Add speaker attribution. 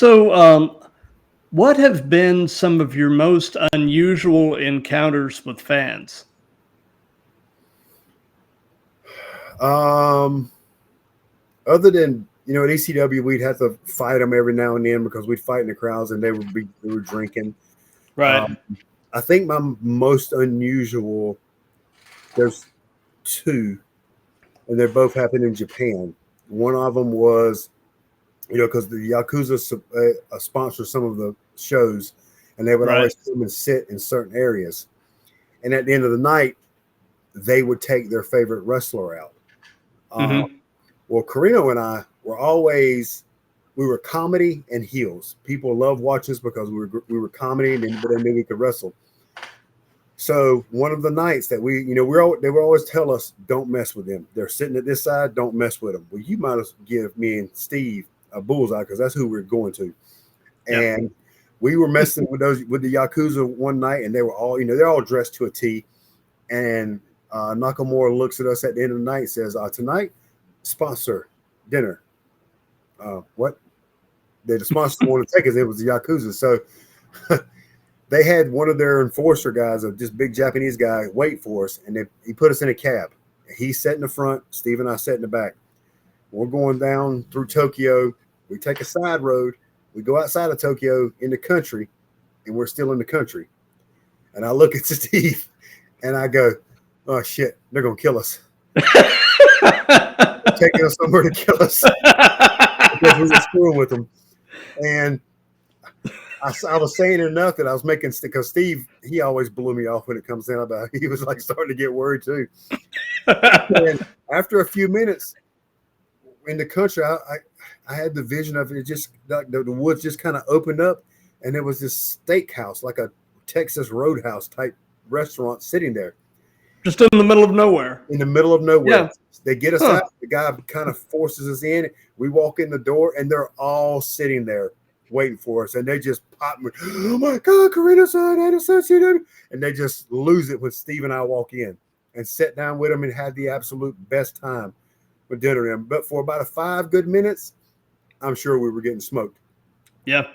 Speaker 1: So, what have been some of your most unusual encounters with fans?
Speaker 2: Um, Other than at ECW, we'd have to fight them every now and then because we'd fight in the crowds and they were drinking.
Speaker 1: Right.
Speaker 2: Um, I think my most unusual, there's two, and they both happened in Japan. One of them was because the Yakuza sponsor some of the shows, and they would
Speaker 1: Right.
Speaker 2: always come and sit in certain areas. And at the end of the night, they would take their favorite wrestler out. Uh,
Speaker 1: Hmm.
Speaker 2: well, Corino and I we were comedy and heels. People loved watching us because we were comedy, but they knew we could wrestle. So one of the nights that they would always tell us, "Don't mess with them. They're sitting at this side. Don't mess with them." Well, you might as well give me and Steve a bullseye because that's who we're going to.
Speaker 1: Yep.
Speaker 2: And we were messing with the Yakuza one night, and they were all they're all dressed to a T. And Nakamura looks at us at the end of the night and says, "Tonight, sponsor dinner." What? The sponsor wanted to take us. It was the Yakuza, so they had one of their enforcer guys, a just big Japanese guy, wait for us, and he put us in a cab. He sat in the front. Steve and I sat in the back. We're going down through Tokyo. We take a side road. We go outside of Tokyo in the country, and we're still in the country. And I look at Steve, and I go, "Oh shit, they're gonna kill us. They're taking us somewhere to kill us because we were screwing with them." And I was saying enough that I was making because Steve, he always blew me off when it comes down about it. He was like starting to get worried too. And after a few minutes in the country, I had the vision of it. It just the woods just kind of opened up, and there was this steakhouse, like a Texas Roadhouse type restaurant, sitting there
Speaker 1: Just in the middle of nowhere.
Speaker 2: in the middle of nowhere.
Speaker 1: Yeah.
Speaker 2: They get us
Speaker 1: Huh.
Speaker 2: out. The guy kind of forces us in. We walk in the door, and they're all sitting there waiting for us, and they just pop me. "Oh my God, Corino son, and they just lose it when Steve and I walk in and sat down with them and had the absolute best time with dinner. But for about 5 good minutes, I'm sure we were getting smoked.
Speaker 1: Yeah.